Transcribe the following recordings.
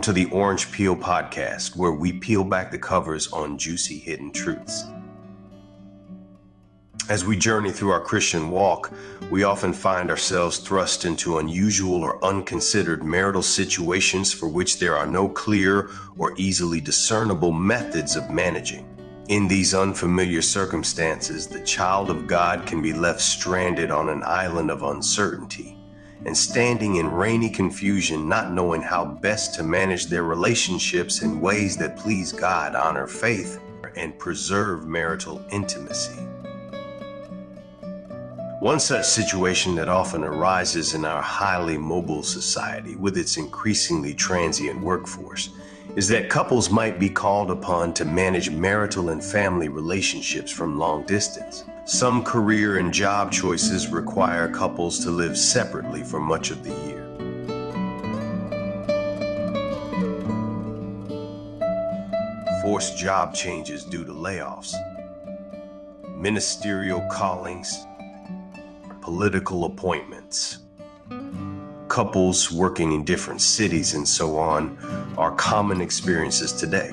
to the Orange Peel Podcast, where we peel back the covers on juicy hidden truths. As we journey through our Christian walk, we often find ourselves thrust into unusual or unconsidered marital situations for which there are no clear or easily discernible methods of managing. In these unfamiliar circumstances, the child of God can be left stranded on an island of uncertainty and standing in rainy confusion, not knowing how best to manage their relationships in ways that please God, honor faith, and preserve marital intimacy. One such situation that often arises in our highly mobile society with its increasingly transient workforce is that couples might be called upon to manage marital and family relationships from long distance. Some career and job choices require couples to live separately for much of the year. Forced job changes due to layoffs, ministerial callings, political appointments, couples working in different cities, and so on are common experiences today.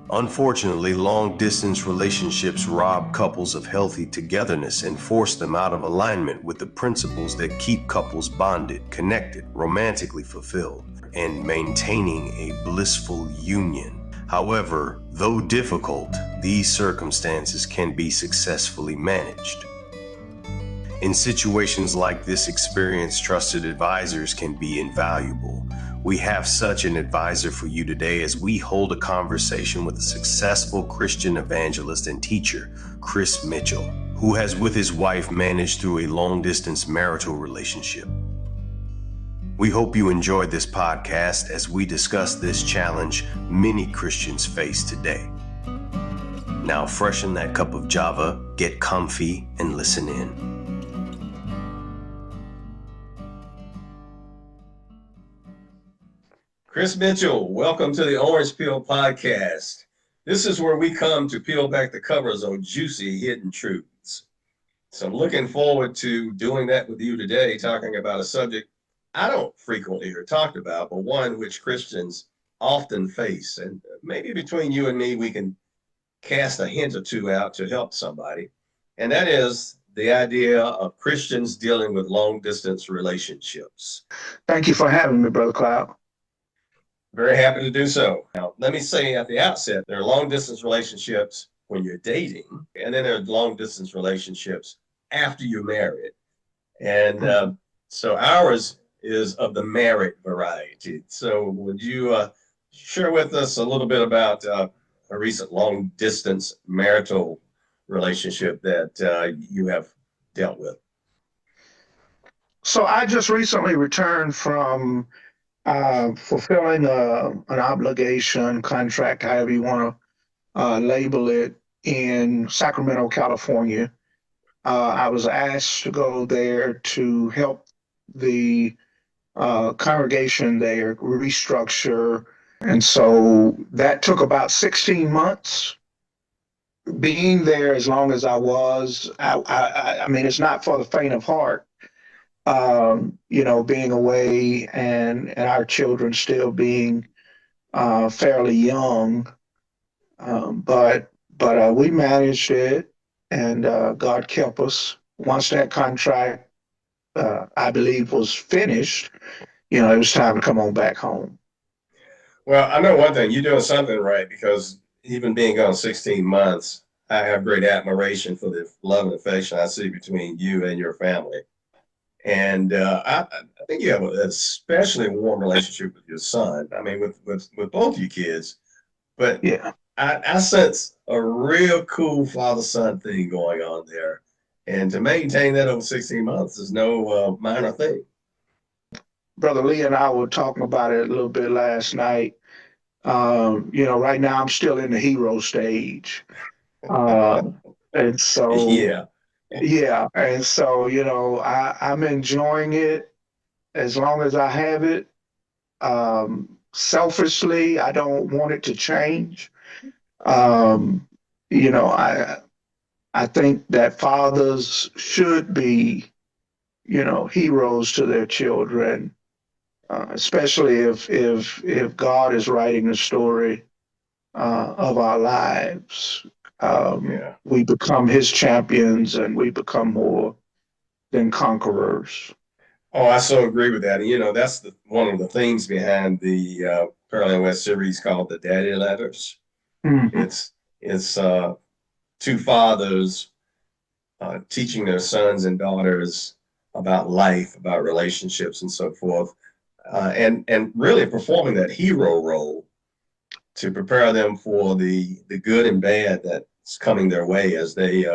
Unfortunately, long-distance relationships rob couples of healthy togetherness and force them out of alignment with the principles that keep couples bonded, connected, romantically fulfilled, and maintaining a blissful union. However, though difficult, these circumstances can be successfully managed. In situations like this, experienced trusted advisors can be invaluable. We have such an advisor for you today as we hold a conversation with a successful Christian evangelist and teacher, Chris Mitchell, who has with his wife managed through a long-distance marital relationship. We hope you enjoyed this podcast as we discuss this challenge many Christians face today. Now freshen that cup of Java, get comfy, and listen in. Chris Mitchell, welcome to the Orange Peel Podcast. This is where we come to peel back the covers on juicy hidden truths. So I'm looking forward to doing that with you today, talking about a subject I don't frequently hear talked about, but one which Christians often face. And maybe between you and me, we can cast a hint or two out to help somebody. And that is the idea of Christians dealing with long-distance relationships. Thank you for having me, Brother Cloud. Very happy to do so. Now, let me say at the outset, there are long-distance relationships when you're dating, and then there are long-distance relationships after you're married. And so ours is of the married variety. So would you share with us a little bit about a recent long-distance marital relationship that you have dealt with? So I just recently returned from fulfilling an obligation, contract, however you want to label it, in Sacramento, California. I was asked to go there to help the congregation there restructure. And so that took about 16 months. Being there as long as I was, I mean, it's not for the faint of heart, being away and our children still being fairly young. But we managed it, and God kept us. Once that contract, I believe, was finished, it was time to come on back home. Well, I know one thing, you're doing something right, because even being gone 16 months, I have great admiration for the love and affection I see between you and your family. And I think you have an especially warm relationship with your son. I mean, with both your kids. But yeah, I sense a real cool father-son thing going on there. And to maintain that over 16 months is no minor thing. Brother Lee and I were talking about it a little bit last night. Right now I'm still in the hero stage. And so, yeah. And so, I'm enjoying it as long as I have it. Selfishly, I don't want it to change. I think that fathers should be, heroes to their children, especially if God is writing the story of our lives. Yeah. We become His champions, and we become more than conquerors. Oh, I so agree with that. And, that's one of the things behind the Pearland West series called the Daddy Letters. Mhm. It's two fathers teaching their sons and daughters about life, about relationships, and so forth, and really performing that hero role to prepare them for the good and bad that's coming their way as they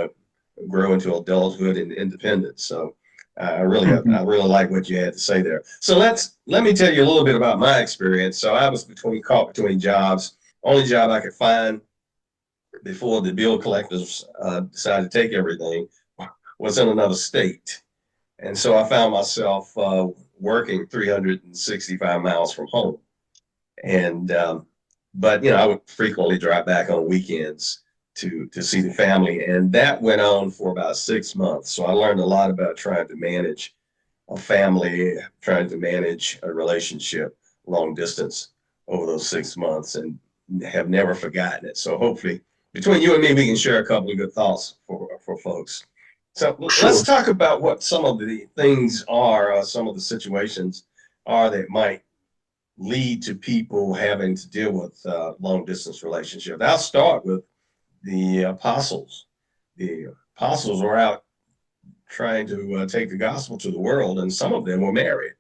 grow into adulthood and independence. So I Mhm. really like what you had to say there. So let me tell you a little bit about my experience. So I was caught between jobs. Only job I could find before the bill collectors decided to take everything was in another state. And so I found myself working 365 miles from home. And but I would frequently drive back on weekends to see the family, and that went on for about 6 months. So I learned a lot about trying to manage a family, trying to manage a relationship long distance over those 6 months, and have never forgotten it. So hopefully, between you and me, we can share a couple of good thoughts for folks. So let's Sure. talk about what some of the things are, some of the situations are that might lead to people having to deal with long distance relationships. I'll start with the apostles. The apostles were out trying to take the gospel to the world, and some of them were married.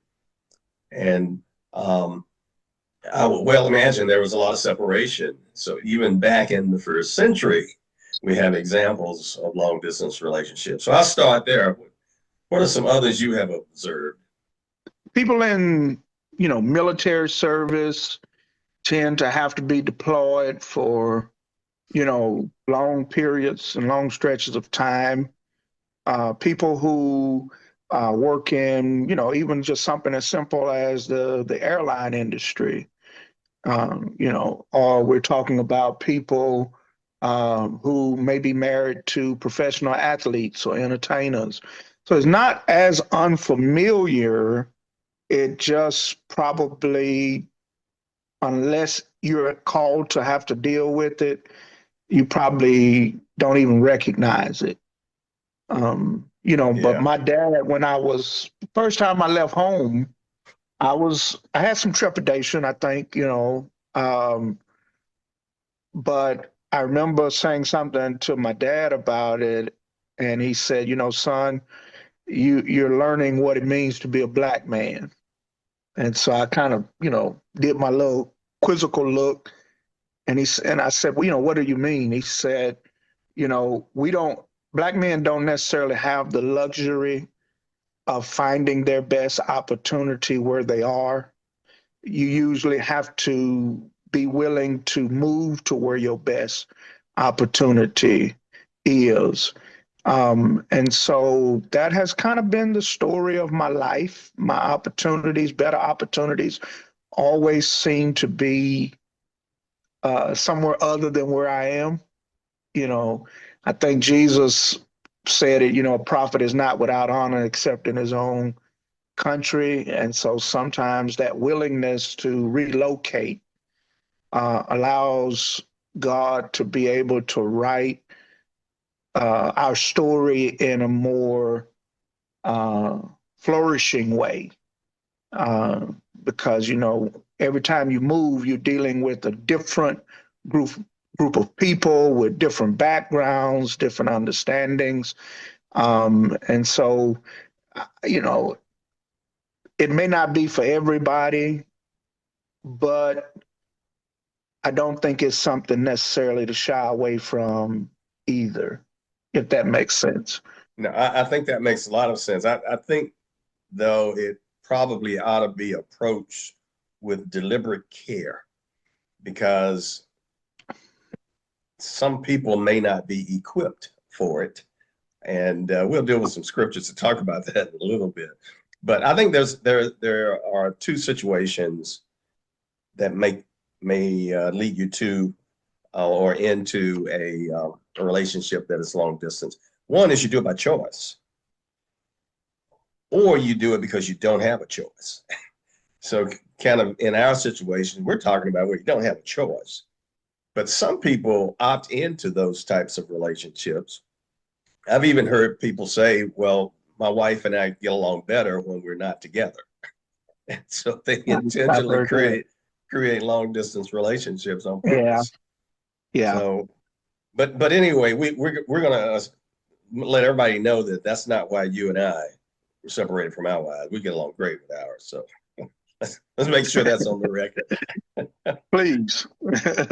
And I would well imagine there was a lot of separation. So even back in the first century, we have examples of long distance relationships. So I'll start there. What are some others you have observed? People in, military service tend to have to be deployed for, long periods and long stretches of time. People who work in, even just something as simple as the airline industry, or we're talking about people who may be married to professional athletes or entertainers. So it's not as unfamiliar. It just probably, unless you're called to have to deal with it, you probably don't even recognize it. But Yeah, my dad, when I was first time I left home, I had some trepidation, I think, but I remember saying something to my dad about it, and he said, son, you're learning what it means to be a black man. And so I kind of, did my little quizzical look, and I said, well, what do you mean? He said, we don't black men don't necessarily have the luxury of finding their best opportunity where they are. You usually have to be willing to move to where your best opportunity is. And so that has kind of been the story of my life. My opportunities, better opportunities, always seem to be somewhere other than where I am. You know, I think Jesus said it, a prophet is not without honor except in his own country. And so sometimes that willingness to relocate allows God to be able to write our story in a more uh, flourishing way. Uh, because, every time you move, you're dealing with a different group group of people with different backgrounds, different understandings. And so, you know, it may not be for everybody, but I don't think it's something necessarily to shy away from either, if that makes sense. no, I think that makes a lot of sense. I think, though, it probably ought to be approached with deliberate care because some people may not be equipped for it. And we'll deal with some scriptures to talk about that in a little bit. But I think there are two situations that may lead you to or into a relationship that is long distance. One is you do it by choice. or you do it because you don't have a choice. So kind of in our situation, we're talking about where you don't have a choice. But some people opt into those types of relationships. I've even heard people say, well, my wife and I get along better when we're not together. And so they I've intentionally heard that. create long distance relationships on Yeah, purpose. yeah. So, but anyway, we're gonna let everybody know that that's not why you and I were separated from our wives. We get along great with ours. So let's make sure that's on the record. Please.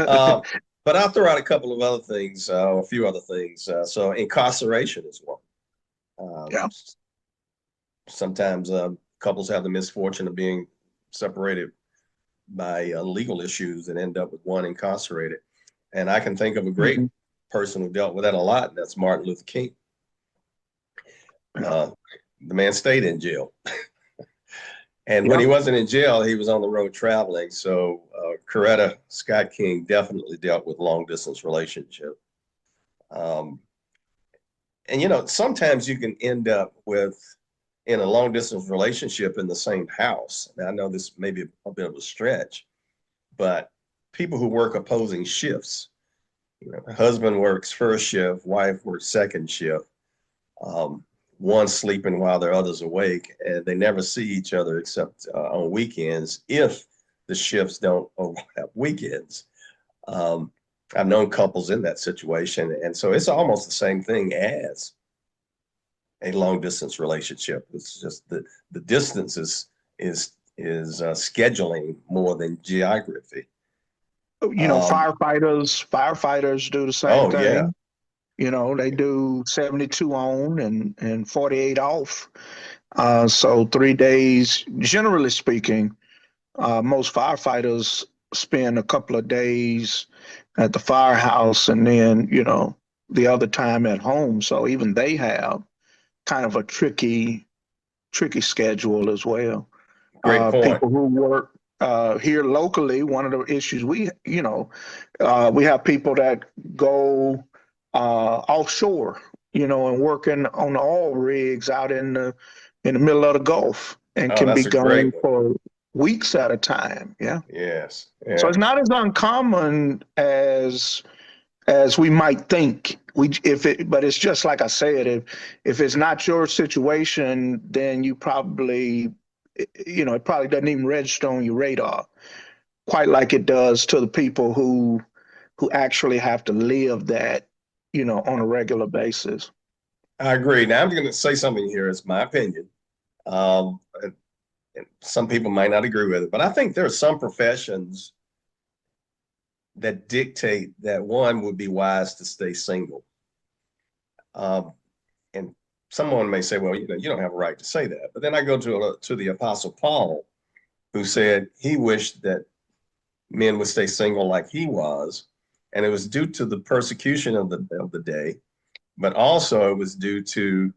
Um, but I'll throw out a couple of other things, a few other things. So incarceration is one. Yeah. Sometimes couples have the misfortune of being separated by legal issues and end up with one incarcerated. And I can think of a great person who dealt with that a lot. And that's Martin Luther King. The man stayed in jail. And when he wasn't in jail, he was on the road traveling. So Coretta Scott King definitely dealt with long distance relationship. And, you know, sometimes you can end up in a long distance relationship in the same house. Now, I know this may be a bit of a stretch, but people who work opposing shifts, you know, husband works first shift, wife works second shift. One sleeping while the other's awake, and they never see each other except on weekends if the shifts don't overlap weekends. I've known couples in that situation, and so it's almost the same thing as a long distance relationship. It's just the distance is scheduling more than geography. You know, firefighters do the same Oh yeah, thing. You know, they do 72 on and 48 off. So 3 days, generally speaking, most firefighters spend a couple of days at the firehouse and then, you know, the other time at home. So even they have kind of a tricky schedule as well. great point. People who work here locally, one of the issues we have people that go offshore, you know, and working on the oil rigs out in the middle of the Gulf and Oh, can be that's a great gone one. for weeks at a time. Yeah. Yes, So yeah. it's not as uncommon as we might think. But it's just like I said, if it's not your situation, then you probably, you know, it probably doesn't even register on your radar quite like it does to the people who actually have to live that, you know, on a regular basis. I agree. Now I'm going to say something here. It's my opinion. And some people might not agree with it, but I think there are some professions that dictate that one would be wise to stay single. And someone may say, well, you know, you don't have a right to say that. But then I go to the Apostle Paul, who said he wished that men would stay single like he was, and it was due to the persecution of the day, but also it was due to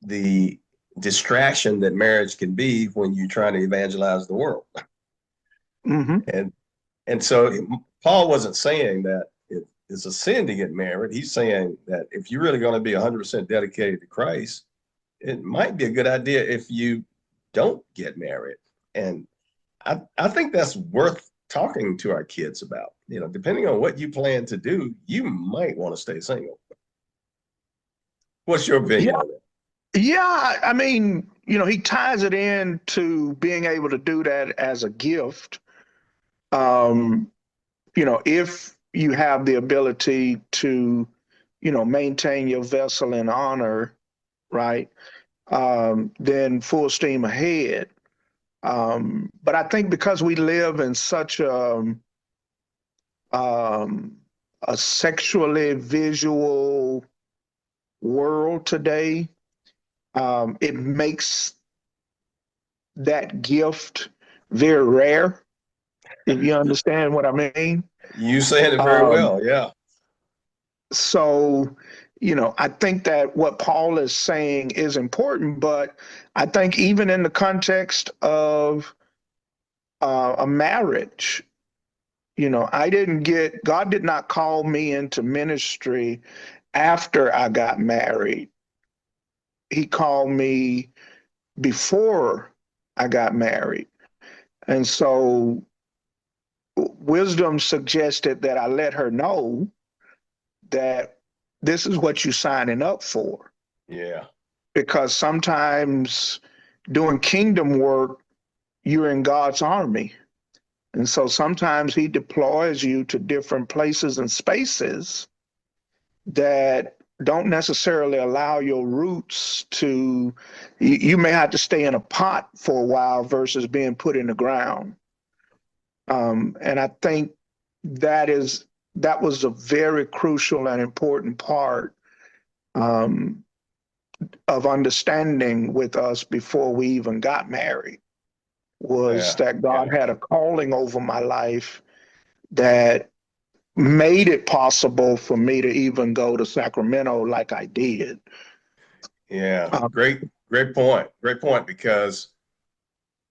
the distraction that marriage can be when you're trying to evangelize the world. Mm-hmm. And so Paul wasn't saying that it's a sin to get married. He's saying that if you're really going to be 100% dedicated to Christ, it might be a good idea if you don't get married. And I think that's worth talking to our kids about. You know, depending on what you plan to do, you might want to stay single. What's your opinion Yeah, on that? yeah. I mean, you know, he ties it in to being able to do that as a gift. Um, you know, if you have the ability to, you know, maintain your vessel in honor, right? Then full steam ahead. But I think because we live in such um, a sexually visual world today, it makes that gift very rare, if you understand what I mean. You saying it very Um, well. Yeah. so, you know, I think that what Paul is saying is important, but I think even in the context of a marriage, you know, God did not call me into ministry after I got married. He called me before I got married. And so wisdom suggested that I let her know that this is what you're signing up for. Yeah. Because sometimes doing kingdom work, you're in God's army. And so sometimes he deploys you to different places and spaces that don't necessarily allow your roots to, you may have to stay in a pot for a while versus being put in the ground. And I think that was a very crucial and important part um, of understanding with us before we even got married, was Yeah. that God Yeah. had a calling over my life that made it possible for me to even go to Sacramento like I did. Yeah. Um, Great point. Great point, because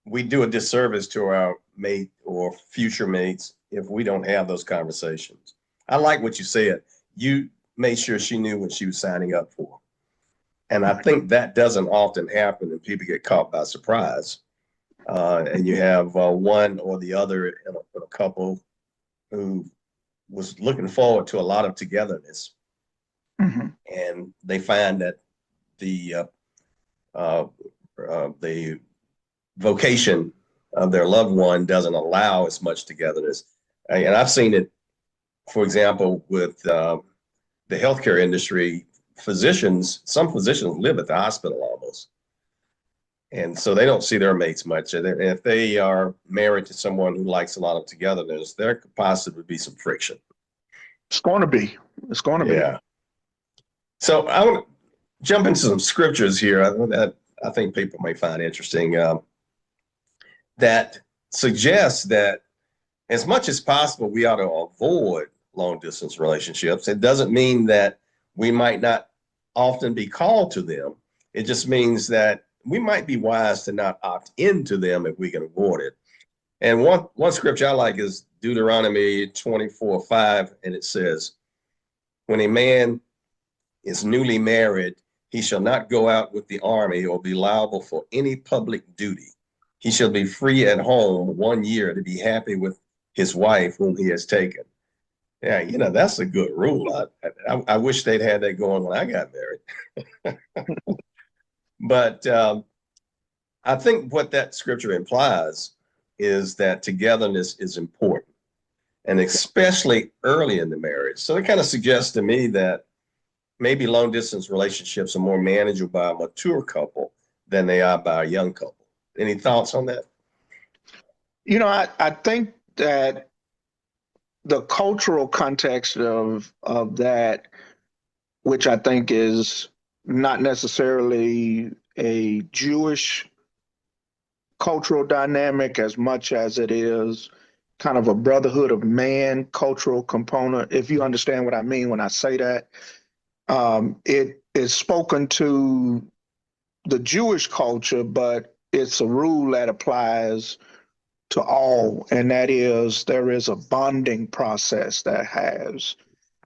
we do a disservice to our mate or future mates if we don't have those conversations. I like what you said. You made sure she knew what she was signing up for. And I think that doesn't often happen, and people get caught by surprise. And you have one or the other in a couple who was looking forward to a lot of togetherness, mhm. and they find that the uh, the vocation of their loved one doesn't allow as much togetherness. And I've seen it, for example, with the healthcare industry. Some physicians live at the hospital almost. And so they don't see their mates much. And if they are married to someone who likes a lot of togetherness, there could possibly be some friction. It's going to be. It's going to be. Yeah. So I want to jump into some scriptures here that I think people may find interesting, that suggests that as much as possible, we ought to avoid long distance relationships. It doesn't mean that we might not often be called to them. It just means that we might be wise to not opt into them if we can avoid it. And one scripture I like is Deuteronomy 24:5, and it says, when a man is newly married, he shall not go out with the army or be liable for any public duty. He shall be free at home 1 year to be happy with his wife whom he has taken. Yeah, that's a good rule. I wish they'd had that going when I got married. But I think what that scripture implies is that togetherness is important, and especially early in the marriage. So it kind of suggests to me that maybe long distance relationships are more manageable by a mature couple than they are by a young couple. Any thoughts on that? I think that the cultural context of that, which I think is not necessarily a Jewish cultural dynamic as much as it is kind of a brotherhood of man cultural component, if you understand what I mean when I say that. It is spoken to the Jewish culture, but it's a rule that applies to all, and that is there is a bonding process that has,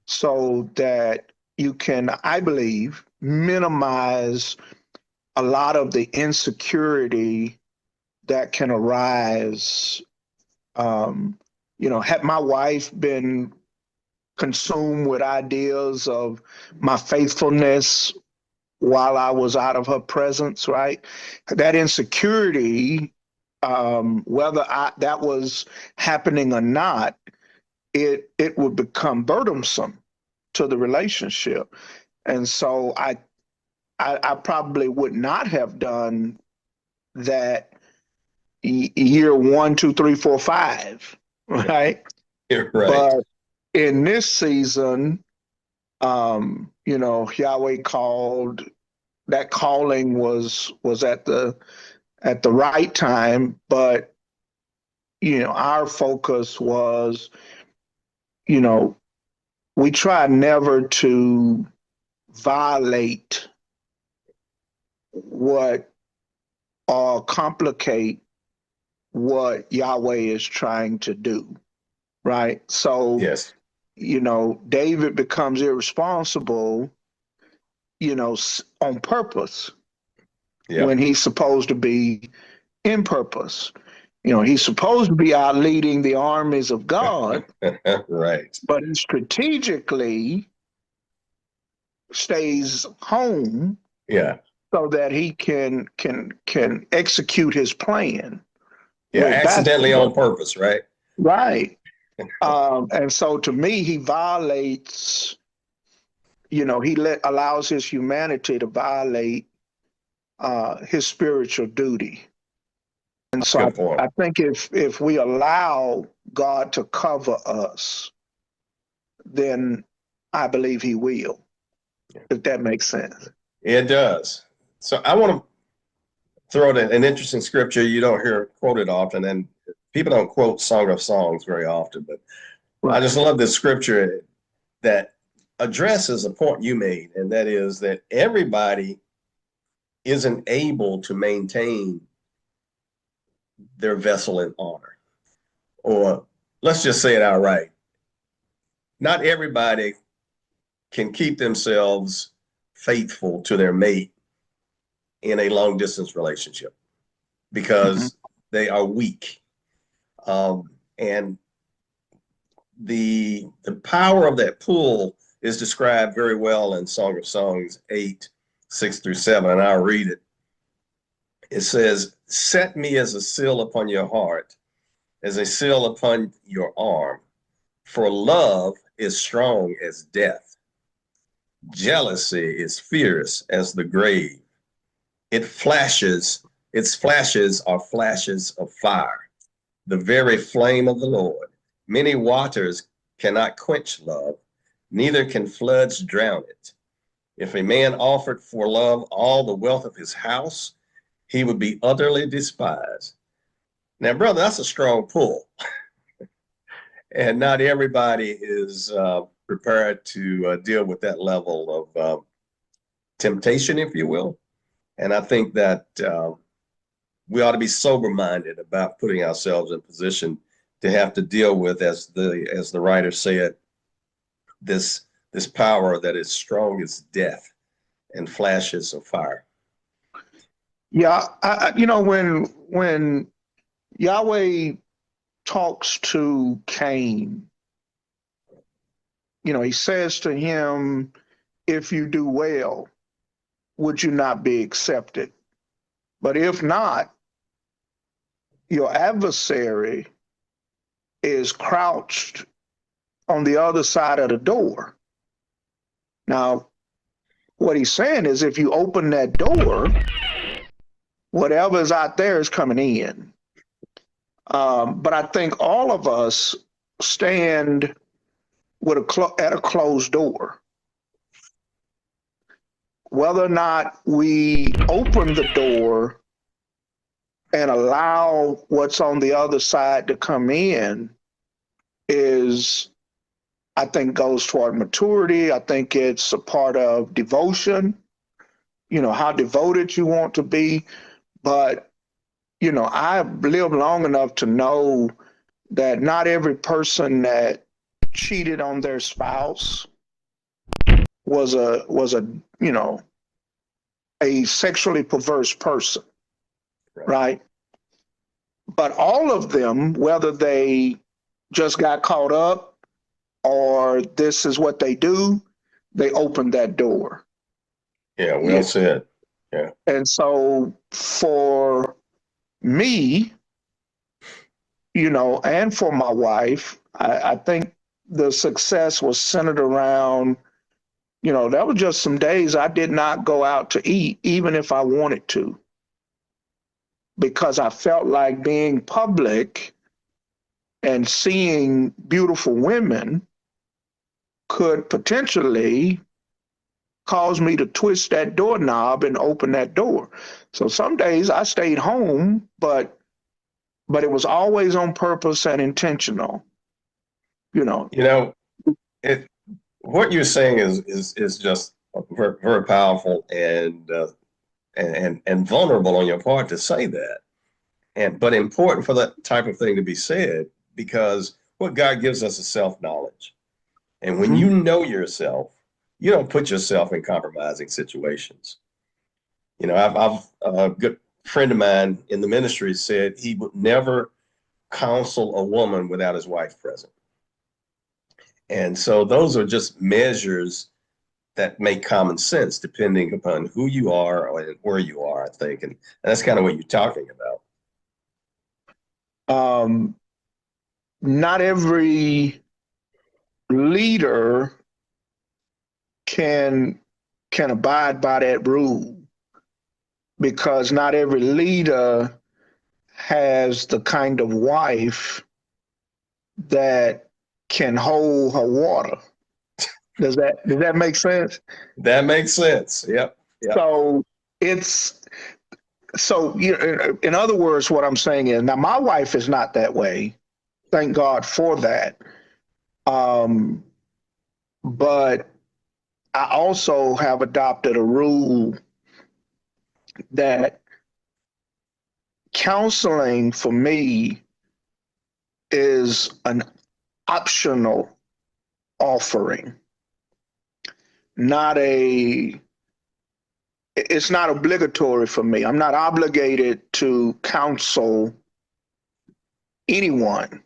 so that you can, I believe, minimize a lot of the insecurity that can arise. Had my wife been consumed with ideas of my faithfulness while I was out of her presence, right? That insecurity, that was happening or not, it would become burdensome to the relationship. And so I probably would not have done that year 1, 2, 3, 4, 5, right? You're right. But in this season, Yahweh called, that calling was at the right time, but our focus was, we try never to violate what or complicate what Yahweh is trying to do, right? So, Yes. David becomes irresponsible, on purpose. Yep. when he's supposed to be in purpose. You know, he's supposed to be out leading the armies of God, Right. but he strategically stays home Yeah. so that he can execute his plan Yeah. with Accidentally Bathsheba. on purpose, right? Right. And so to me, he violates, you know, allows his humanity to violate his spiritual duty. And so Good point. I think if we allow God to cover us, then I believe he will, if that makes sense. It does. So I want to throw in an interesting scripture you don't hear quoted often, and people don't quote Song of Songs very often, but I Right. just love this scripture that addresses a point you made, and that is that everybody isn't able to maintain their vessel in honor. Or let's just say it outright. Not everybody can keep themselves faithful to their mate in a long distance relationship Mhm. because they are weak. And the power of that pull is described very well in Song of Songs 8:6-7, and I'll read it. It says, "Set me as a seal upon your heart, as a seal upon your arm, for love is strong as death. Jealousy is fierce as the grave. Its flashes are flashes of fire, the very flame of the Lord. Many waters cannot quench love, neither can floods drown it. If a man offered for love all the wealth of his house, he would be utterly despised." Now, brother, that's a strong pull. And not everybody is prepared to deal with that level of temptation, if you will. And I think that we ought to be sober-minded about putting ourselves in position to have to deal with, as the writer said, this power that is strong as death and flashes of fire. Yeah, you know, when Yahweh talks to Cain, you know, he says to him, "If you do well, would you not be accepted? But if not, your adversary is crouched on the other side of the door." Now, what he's saying is if you open that door, whatever's out there is coming in. But I think all of us stand with at a closed door. Whether or not we open the door and allow what's on the other side to come in is, I think, goes toward maturity. I think it's a part of devotion, you know, how devoted you want to be. But, you know, I've lived long enough to know that not every person that cheated on their spouse was a you know, a sexually perverse person, right? But all of them, whether they just got caught up or this is what they do, they opened that door. Yeah, well Yeah. said. Yeah. And so for me, you know, and for my wife, I think the success was centered around, you know, there were just some days I did not go out to eat, even if I wanted to, because I felt like being public and seeing beautiful women could potentially cause me to twist that doorknob and open that door. So some days I stayed home, but it was always on purpose and intentional, you know. You know, it what you're saying is just very, very powerful and vulnerable on your part to say that. But important for that type of thing to be said, because what God gives us is self-knowledge. And when Mhm. you know yourself, you don't put yourself in compromising situations. A good friend of mine in the ministry said he would never counsel a woman without his wife present. And so those are just measures that make common sense depending upon who you are and where you are, I think. And that's kind of what you're talking about. Not every leader can abide by that rule, because not every leader has the kind of wife that can hold her water. Does that make sense? That makes sense. Yep. So in other words, what I'm saying is, now my wife is not that way. Thank God for that. But I also have adopted a rule that counseling for me is an optional offering, it's not obligatory for me. I'm not obligated to counsel anyone,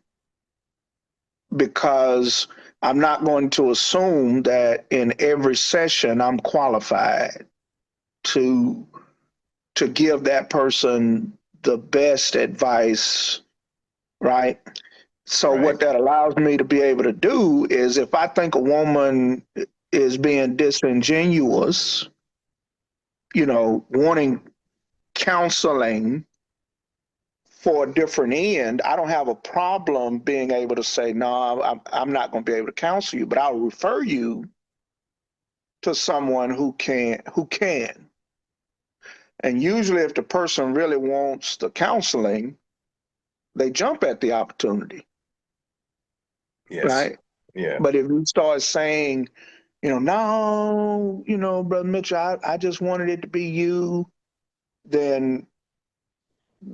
because I'm not going to assume that in every session I'm qualified to give that person the best advice, right? So Right. what that allows me to be able to do is, if I think a woman is being disingenuous, wanting counseling for a different end, I don't have a problem being able to say, no, I'm not going to be able to counsel you, but I'll refer you to someone who can. And usually if the person really wants the counseling, they jump at the opportunity. Yes. Right? Yeah. But if you start saying, no, Brother Mitchell, I just wanted it to be you, then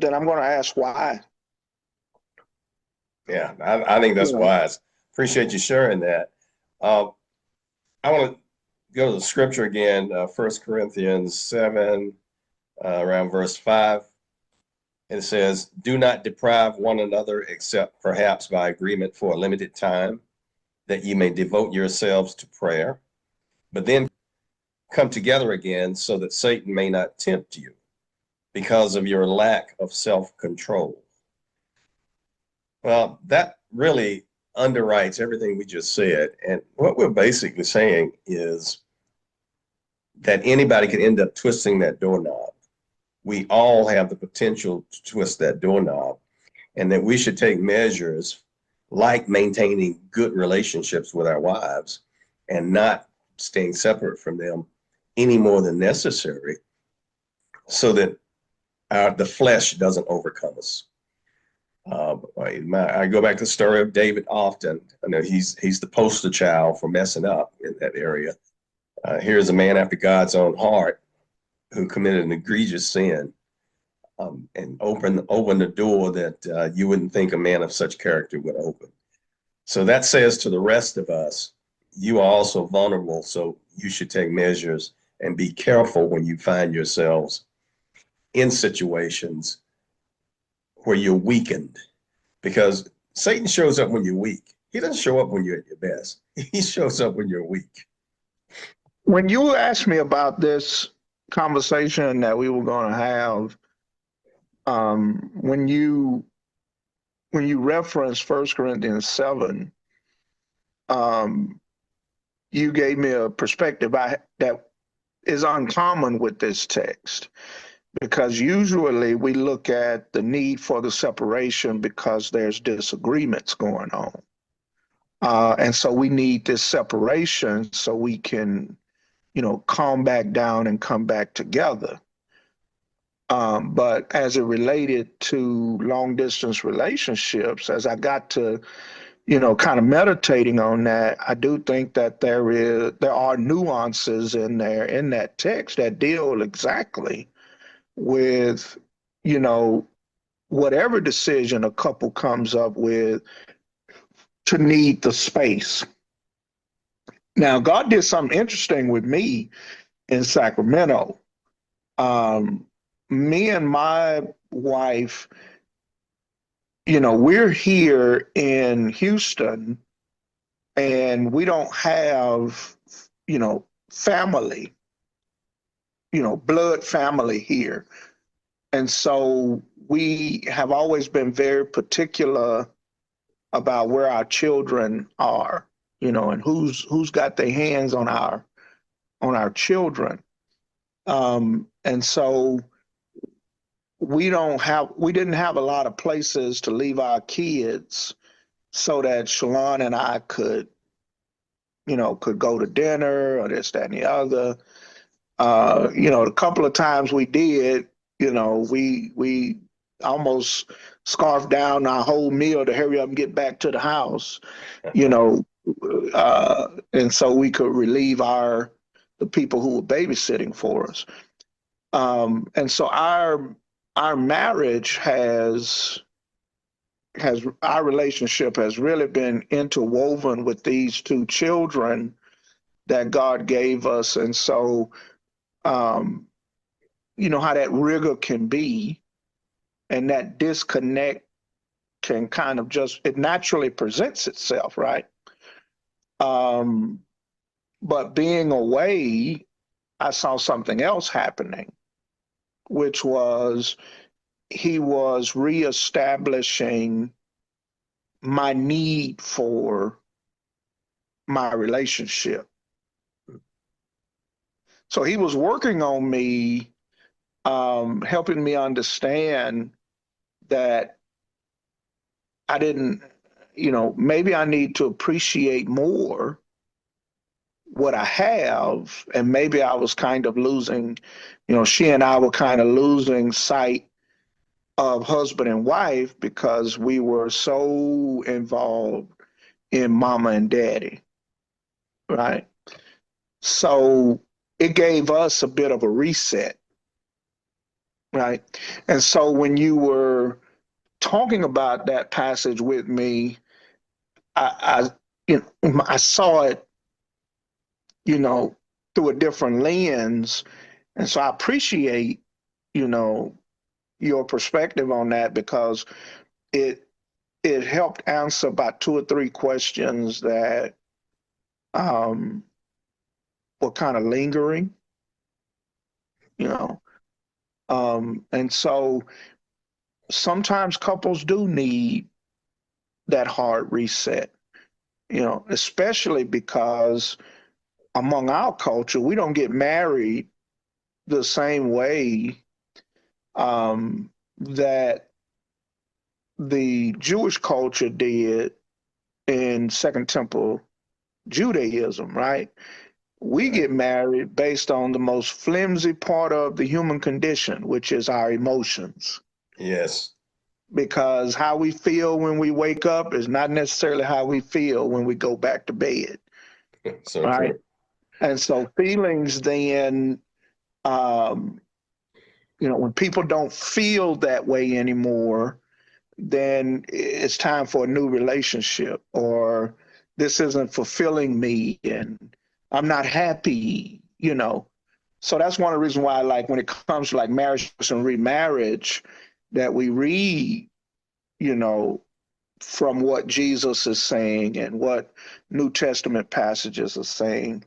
I'm going to ask why. Yeah, I think that's wise. Appreciate you sharing that. I want to go to the scripture again, 1 Corinthians 7, around verse 5. It says, do not deprive one another, except perhaps by agreement for a limited time, that you may devote yourselves to prayer, but then come together again so that Satan may not tempt you because of your lack of self-control. Well, that really underwrites everything we just said. And what we're basically saying is that anybody can end up twisting that doorknob. We all have the potential to twist that doorknob, and that we should take measures like maintaining good relationships with our wives and not staying separate from them any more than necessary, so that the flesh doesn't overcome us. I go back to the story of David often. I know he's the poster child for messing up in that area. Here's a man after God's own heart who committed an egregious sin, and opened the door that you wouldn't think a man of such character would open. So that says to the rest of us, you are also vulnerable, so you should take measures and be careful when you find yourselves in situations where you're weakened, because Satan shows up when you're weak. He doesn't show up when you're at your best. He shows up when you're weak. When you asked me about this conversation that we were going to have, when you referenced 1 Corinthians 7, you gave me a perspective that is uncommon with this text, because usually we look at the need for the separation because there's disagreements going on. And so we need this separation so we can, calm back down and come back together. But as it related to long distance relationships, as I got to, kind of meditating on that, I do think that there are nuances in there in that text that deal exactly with, whatever decision a couple comes up with, to need the space. Now, God did something interesting with me in Sacramento. Um, Me and my wife, we're here in Houston and we don't have, family, blood family here. And so we have always been very particular about where our children are, and who's got their hands on our children. And so we didn't have a lot of places to leave our kids so that Shalon and I could go to dinner or this, that, and the other. A couple of times we did, we almost scarfed down our whole meal to hurry up and get back to the house, you know, and so we could relieve the people who were babysitting for us. And so our marriage our relationship has really been interwoven with these two children that God gave us. And so, you know how that rigor can be, and that disconnect can kind of it naturally presents itself, right? But being away, I saw something else happening, which was he was reestablishing my need for my relationship. So he was working on me, helping me understand that I didn't, maybe I need to appreciate more what I have. And maybe I was kind of losing, she and I were kind of losing sight of husband and wife because we were so involved in mama and daddy, right? So it gave us a bit of a reset, right? And so when you were talking about that passage with me, I saw it, through a different lens. And so I appreciate, your perspective on that, because it helped answer about two or three questions that were kind of lingering, and so sometimes couples do need that hard reset, especially because among our culture, we don't get married the same way that the Jewish culture did in Second Temple Judaism, right? We get married based on the most flimsy part of the human condition, which is our emotions. Yes. Because how we feel when we wake up is not necessarily how we feel when we go back to bed. So right? true. And so feelings then, when people don't feel that way anymore, then it's time for a new relationship, or this isn't fulfilling me and I'm not happy, So that's one of the reasons why, like, when it comes to like marriage and remarriage, that we read, from what Jesus is saying and what New Testament passages are saying,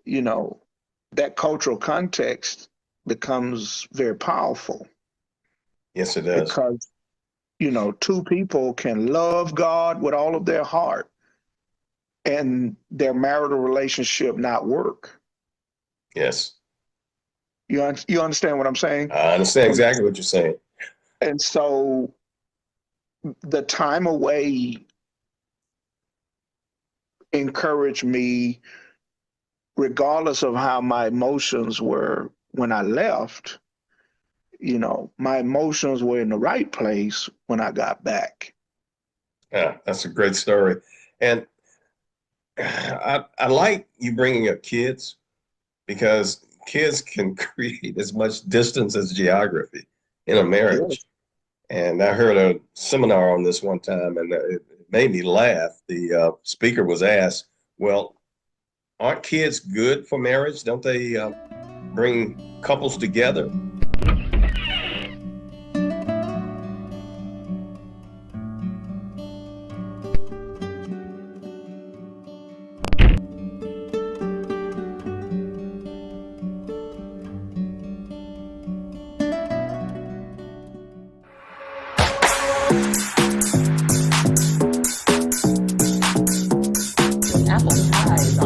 that cultural context becomes very powerful. Yes, it does. Because, two people can love God with all of their heart and their marital relationship not work. Yes. You understand what I'm saying? I understand exactly what you're saying. And so the time away encouraged me, regardless of how my emotions were when I left, my emotions were in the right place when I got back. Yeah, that's a great story. And I like you bringing up kids, because kids can create as much distance as geography in a marriage. Yes. And I heard a seminar on this one time, and it made me laugh. The speaker was asked, well, aren't kids good for marriage? Don't they bring couples together. Apple pie is